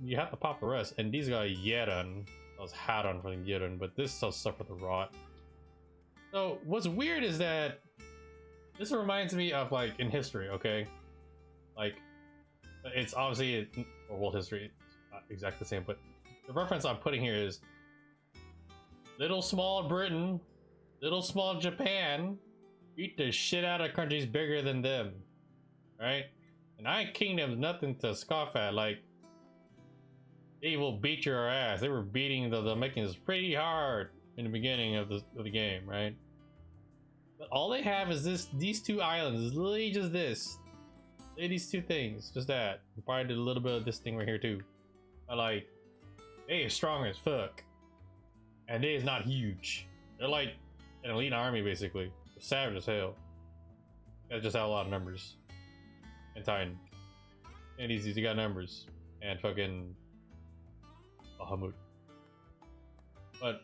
you have to pop the rest, and these got Yeren. I was hat on for the Yeren, but this does suffer the rot. So what's weird is that this reminds me of like in history, okay? Like it's obviously or world history, it's not exactly the same, but the reference I'm putting here is little small Britain, little small Japan beat the shit out of countries bigger than them, right? And United Kingdom's nothing to scoff at. Like they will beat your ass. They were beating the Mexicans pretty hard in the beginning of the game, right? But all they have is these two islands. It's literally just this. These two things, just that. Probably did a little bit of this thing right here too. But like, they are strong as fuck, and they is not huge. They're like an elite army basically. They're savage as hell. They just have a lot of numbers. And Titan. And easy, you got numbers. And fucking Bahamut. But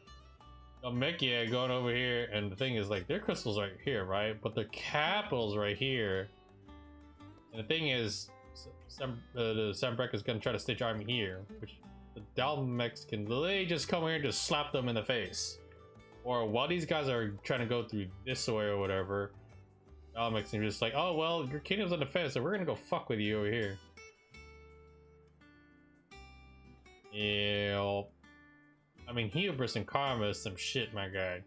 Dalmatia going over here, and the thing is like their crystals right here, right? But their capital's right here. And the thing is, the Sambrek is gonna try to stitch army here, which the Dalmex can literally just come here and just slap them in the face. Or while these guys are trying to go through this way or whatever, Dalmex are just like, oh well, your kingdom's on the fence, so we're gonna go fuck with you over here. Yeah, I mean, hubris and karma is some shit, my guy.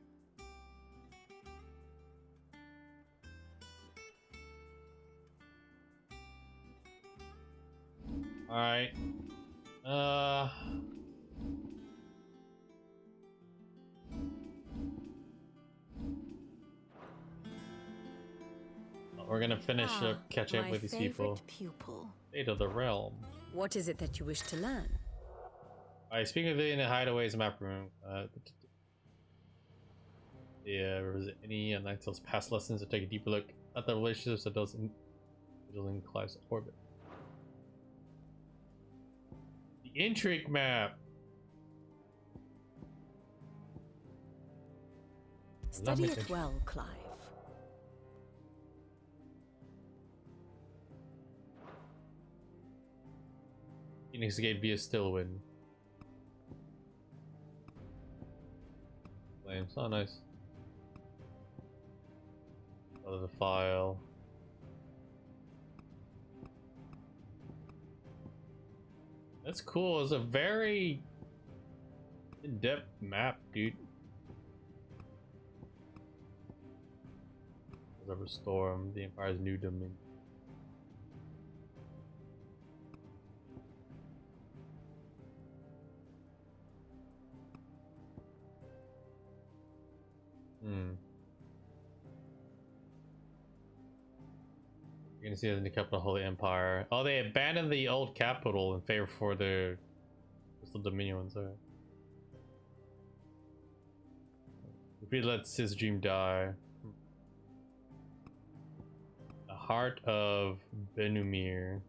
Alright. We're gonna finish up, catch up with these people. Pupil. State of the realm. What is it that you wish to learn? Alright, speaking of the hideaways map room, yeah, was it any Ninetales past lessons to take a deeper look at the relationships that those in Clive's orbit? The intrigue map. Study it well, Clive. Phoenix Gate via Stillwind. Flames, oh nice. Another file. That's cool. It's a very in-depth map, dude. River Storm, the Empire's new domain. You're gonna see it in the capital of the Holy Empire. Oh, they abandoned the old capital in favor for the Crystal Dominion ones. Okay. If we let Sis Dream die. The heart of Benumir.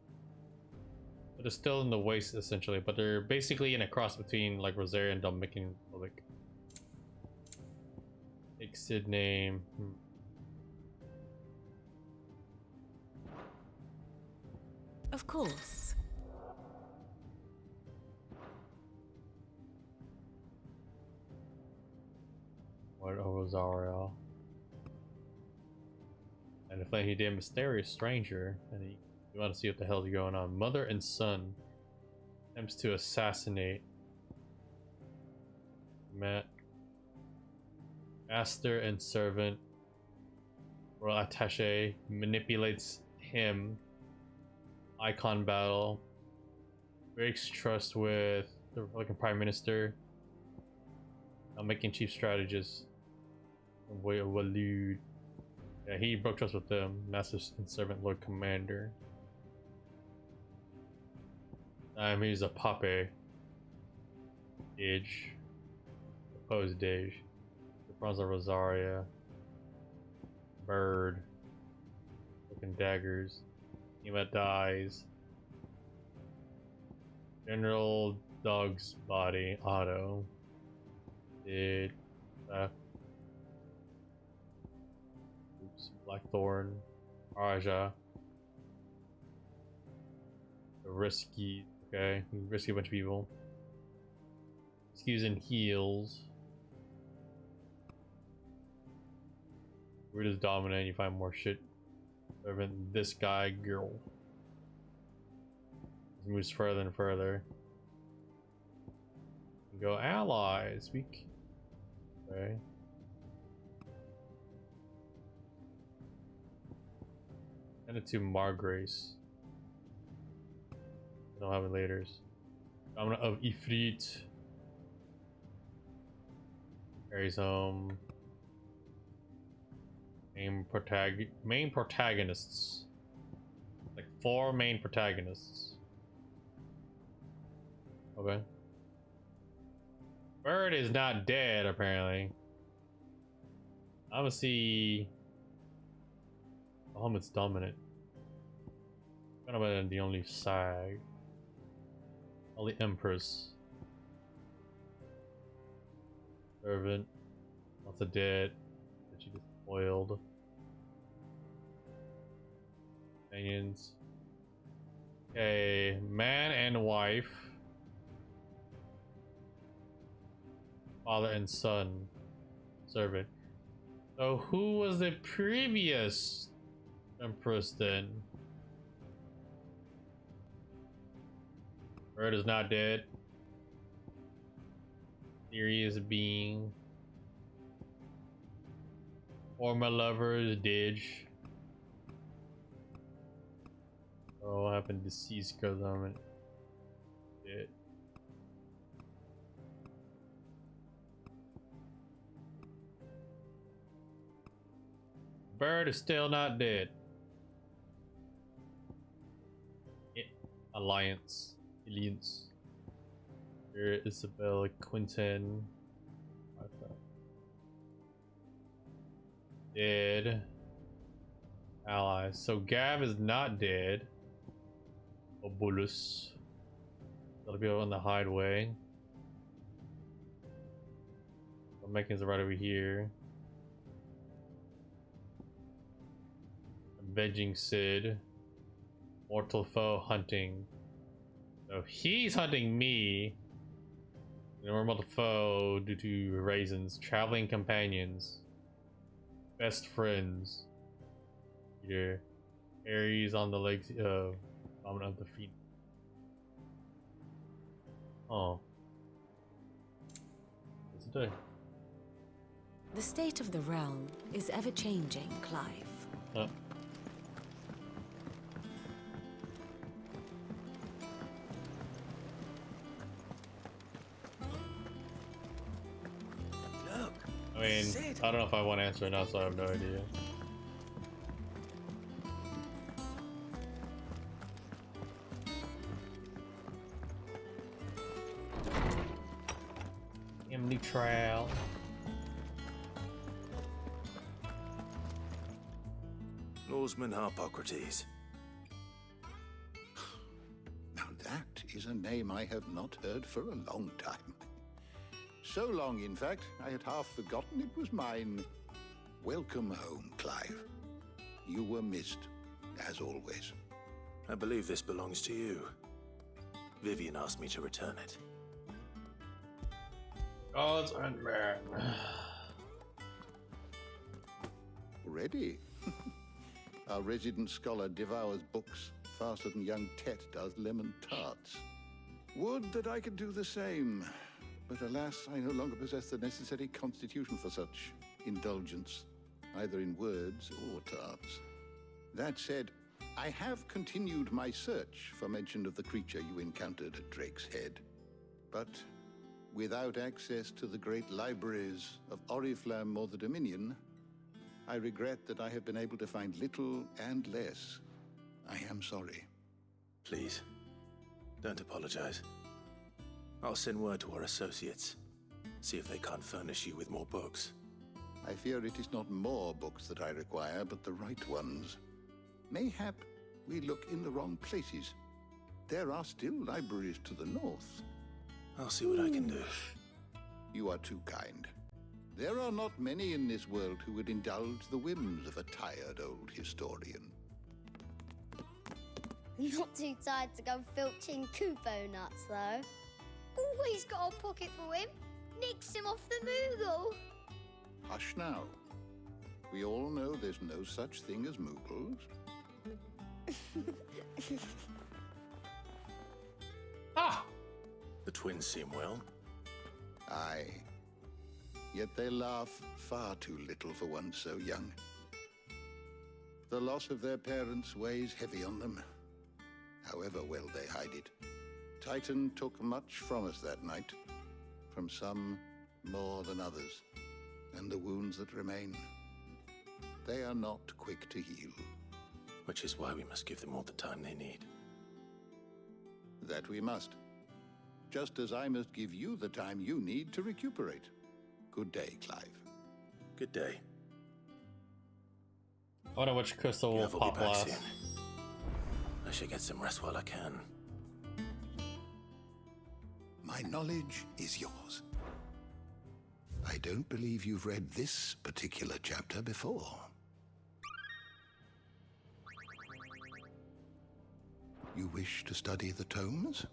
But it's still in the waste essentially, but they're basically in a cross between like Rosaria and Dalmatian Republic. Exit name. Of course. What a Rosaria. And if he did mysterious stranger, and you want to see what the hell's going on. Mother and son attempts to assassinate master and servant. Royal attaché manipulates him. Icon battle. Breaks trust with the Republican Prime Minister. Now making chief strategist. Walud. Yeah, he broke trust with them. Master and servant Lord Commander. He's a Pape. Age. Opposed age. The Bronze Rosaria. Bird. Looking daggers. Ema dies. General Dog's body. Otto. Did. Oops. Blackthorn. Raja. The risky Okay, we rescue a bunch of people. Rescues and heals. We're just dominant, you find more shit. Better than this guy, girl. He moves further and further. Go allies. Okay. Send it to Margrace. Don't have it later. Dominant of Ifrit. Carries home. Main protagonists. Like 4 main protagonists. Okay. Bird is not dead, apparently. I'm gonna see. It's dominant. Kind of the only sag. Only Empress. Servant. Lots of dead. That she just spoiled. Companions. Okay, man and wife. Father and son. Servant. So who was the previous Empress then? Bird is not dead. Serious being. Former lovers, Didge. Oh, what happened? Deceased because I'm dead. Bird is still not dead. Alliance. Here, Isabella, Quinton. Dead. Allies. So Gav is not dead. Obulus. That'll be on the hideaway. Meccans are right over here. Avenging Sid. Mortal foe hunting. So he's hunting me. And we're mortal foe due to raisins. Traveling companions. Best friends. Peter. Aries on the legs of Dominant of the Feet. Oh. What's it do? The state of the realm is ever changing, Clive. Oh. Look. I mean, I don't know if I want to answer or not, so I have no idea. Trial. Norseman Harpocrates. Now that is a name I have not heard for a long time. So long, in fact, I had half forgotten it was mine. Welcome home, Clive. You were missed, as always. I believe this belongs to you. Vivian asked me to return it. God's Unman. Ready? Our resident scholar devours books faster than young Tet does lemon tarts. Would that I could do the same. But alas, I no longer possess the necessary constitution for such indulgence, either in words or tarts. That said, I have continued my search for mention of the creature you encountered at Drake's Head. But without access to the great libraries of Oriflamme or the Dominion, I regret that I have been able to find little and less. I am sorry. Please, don't apologize. I'll send word to our associates. See if they can't furnish you with more books. I fear it is not more books that I require, but the right ones. Mayhap we look in the wrong places. There are still libraries to the north. I'll see what I can do. You are too kind. There are not many in this world who would indulge the whims of a tired old historian. Not too tired to go filching Kupo nuts, though. Always got a pocket for him. Nicks him off the Moogle. Hush now. We all know there's no such thing as Moogles. Ah! The twins seem well. Aye. Yet they laugh far too little for one so young. The loss of their parents weighs heavy on them, however well they hide it. Titan took much from us that night, from some more than others, and the wounds that remain, they are not quick to heal. Which is why we must give them all the time they need. That we must. Just as I must give you the time you need to recuperate. Good day, Clive. Good day. I wonder which crystal will Gav will pop be back last. soon. I should get some rest while I can. My knowledge is yours. I don't believe you've read this particular chapter before. You wish to study the tomes?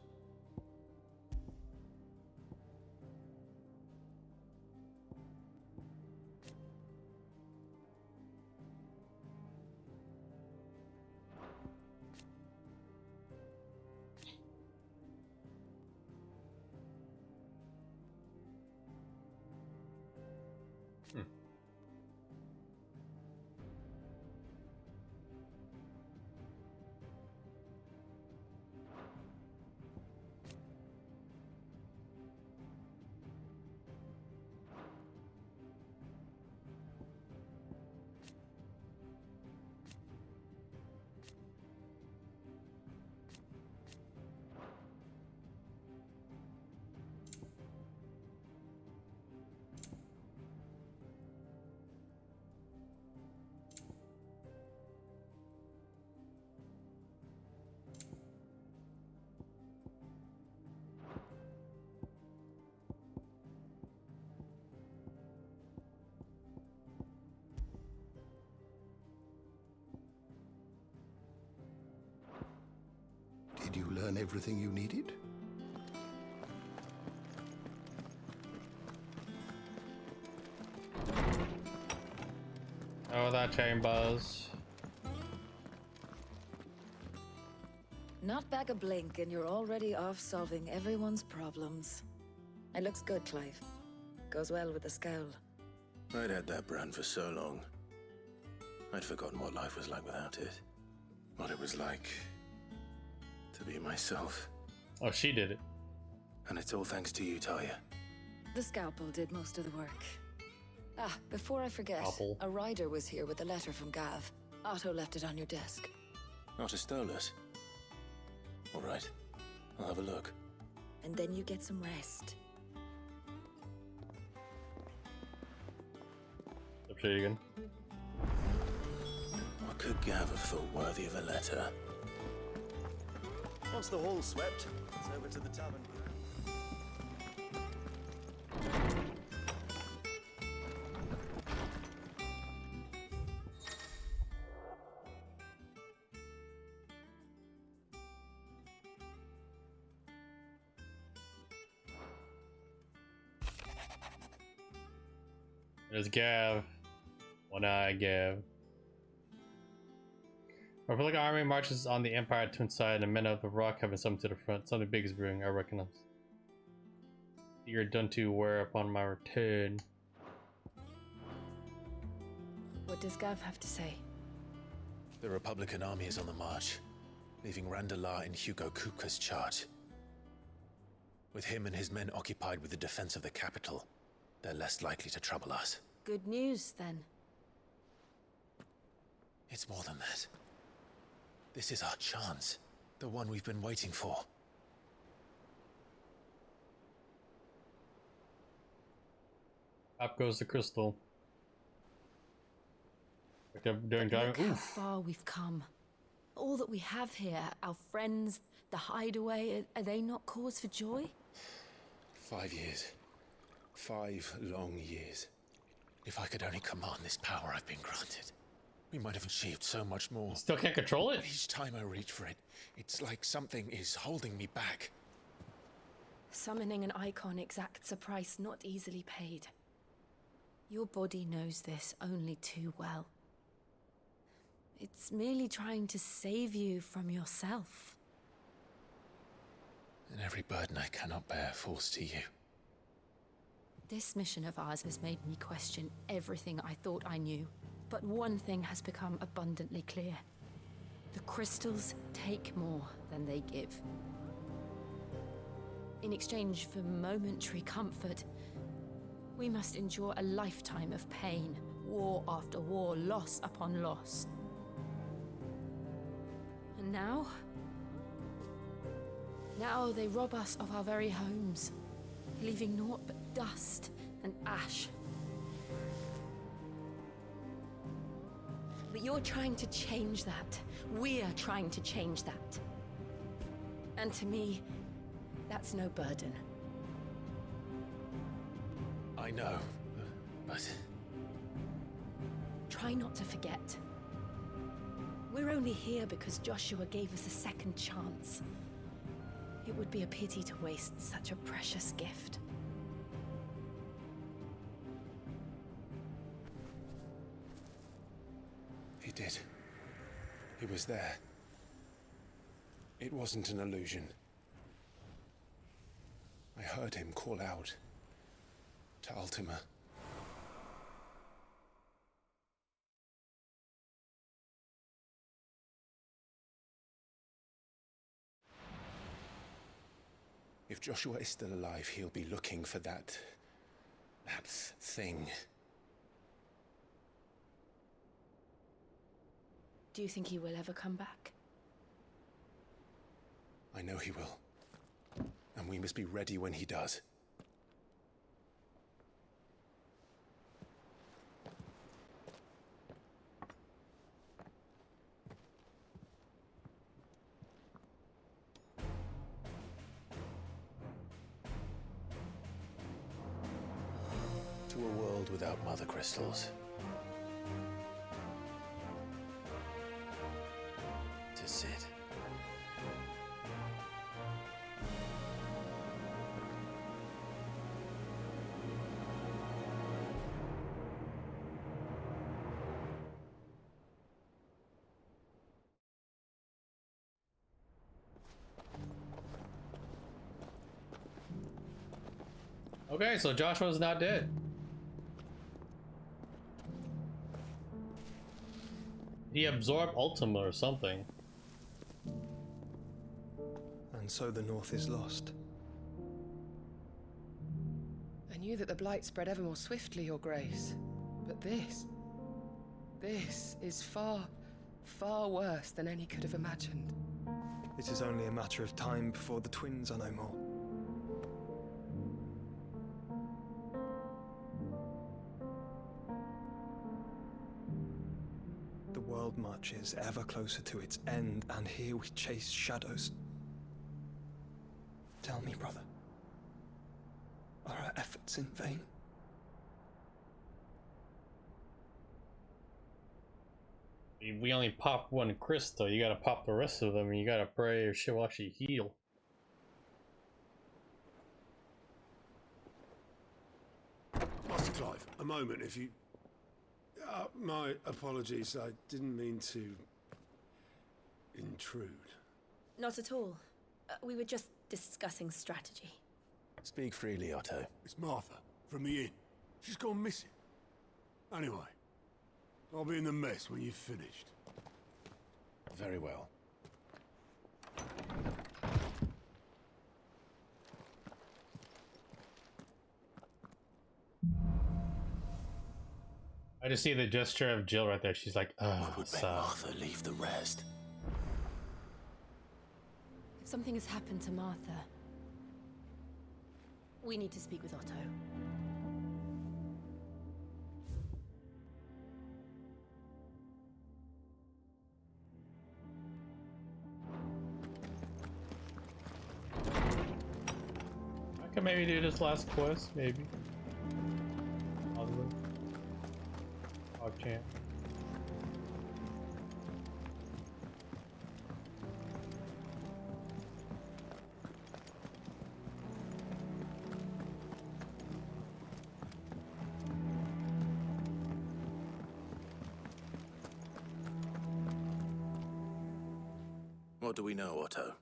Did you learn everything you needed? Oh, that chambers. Not back a blink, and you're already off solving everyone's problems. It looks good, Clive. Goes well with the scowl. I'd had that brand for so long. I'd forgotten what life was like without it. What it was like to be myself. Oh, she did it. And it's all thanks to you, Talia. The scalpel did most of the work. Ah, before I forget, Scalpel. a rider was here with a letter from Gav. Otto left it on your desk. Not a stole us. All right, I'll have a look. And then you get some rest. Up to you again. What could Gav have thought worthy of a letter? Once the hall's swept, it's over to the tavern. There's Gav. One-eye Gav. Republican army marches on the Empire to inside, and the men of the Rock have been summoned to the front. Something big is brewing, I reckon. You're done to wear upon my return. What does Gav have to say? The Republican army is on the march, leaving Randalar in Hugo Kupka's charge. With him and his men occupied with the defense of the capital, they're less likely to trouble us. Good news, then. It's more than that. This is our chance, the one we've been waiting for. Up goes the crystal. Like they're doing Look how Oof. far we've come. All that we have here, our friends, the hideaway, are they not cause for joy? 5 years. 5 long years. If I could only command this power I've been granted. We might have achieved so much more. Still can't control it? Each time I reach for it, it's like something is holding me back. Summoning an icon exacts a price not easily paid. Your body knows this only too well. It's merely trying to save you from yourself. And every burden I cannot bear falls to you. This mission of ours has made me question everything I thought I knew. But one thing has become abundantly clear. The crystals take more than they give. In exchange for momentary comfort, we must endure a lifetime of pain, war after war, loss upon loss. And now they rob us of our very homes, leaving naught but dust and ash. But you're trying to change that. We're trying to change that. And to me, that's no burden. I know, but... Try not to forget. We're only here because Joshua gave us a second chance. It would be a pity to waste such a precious gift. He did. He was there. It wasn't an illusion. I heard him call out to Ultima. If Joshua is still alive, he'll be looking for that thing. Do you think he will ever come back? I know he will. And we must be ready when he does. To a world without mother crystals. To Sid. Okay, so Joshua's not dead. He absorbed Ultima or something. And so the North is lost. I knew that the Blight spread ever more swiftly, Your Grace. But this is far, far worse than any could have imagined. It is only a matter of time before the twins are no more. The world marches ever closer to its end, and here we chase shadows. Tell me, brother, are our efforts in vain? We only popped one crystal. You gotta pop the rest of them, and you gotta pray your shit will actually heal. Master Clive, a moment, if you... my apologies, I didn't mean to... intrude. Not at all. We were just discussing strategy. Speak freely, Otto. It's Martha, from the inn. She's gone missing. Anyway, I'll be in the mess when you've finished. Very well. I just see the gesture of Jill right there. She's like, What would make Martha leave the rest? If something has happened to Martha, we need to speak with Otto. I can maybe do this last quest, maybe. Possibly. Champ. What do we know, Otto?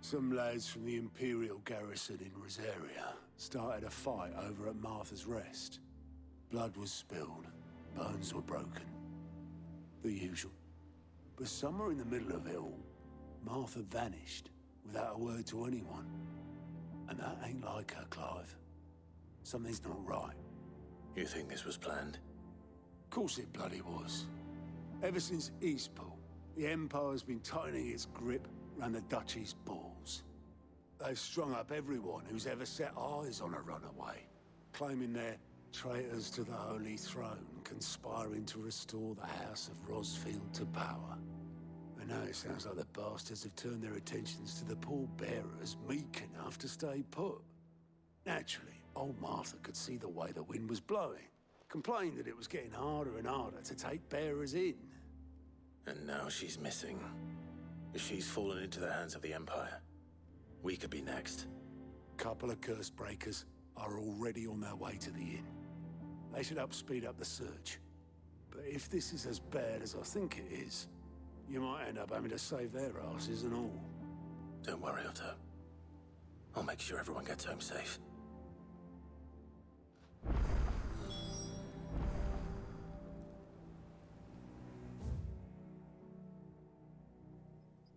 Some lads from the Imperial garrison in Rosaria started a fight over at Martha's Rest. Blood was spilled, bones were broken. The usual. But somewhere in the middle of it all, Martha vanished without a word to anyone. And that ain't like her, Clive. Something's not right. You think this was planned? Of course it bloody was. Ever since Eastpool, the Empire's been tightening its grip around the Duchy's balls. They've strung up everyone who's ever set eyes on a runaway, claiming they're traitors to the Holy Throne, conspiring to restore the House of Rosfield to power. And now it sounds like the bastards have turned their attentions to the pallbearers meek enough to stay put. Naturally, old Martha could see the way the wind was blowing, complained that it was getting harder and harder to take bearers in. And now she's missing. If she's fallen into the hands of the Empire, we could be next. Couple of curse breakers are already on their way to the inn. They should help speed up the search. But if this is as bad as I think it is, you might end up having to save their asses and all. Don't worry, Otto. I'll make sure everyone gets home safe.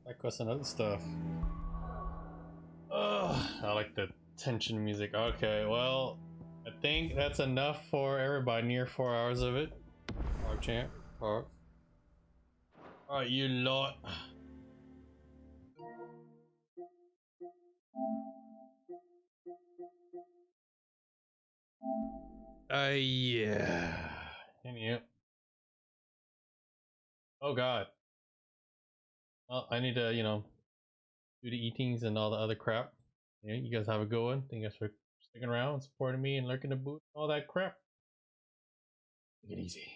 That quest and other stuff. Ugh, I like the tension music. Okay, well, I think that's enough for everybody. Near 4 hours of it. Our champ. Alright, you lot. Yeah. Anyhow. Oh god. Well, I need to, do the eatings and all the other crap. Yeah, you guys have a good one. Thank you guys for sticking around, supporting me, and lurking the boot, all that crap. Take it easy.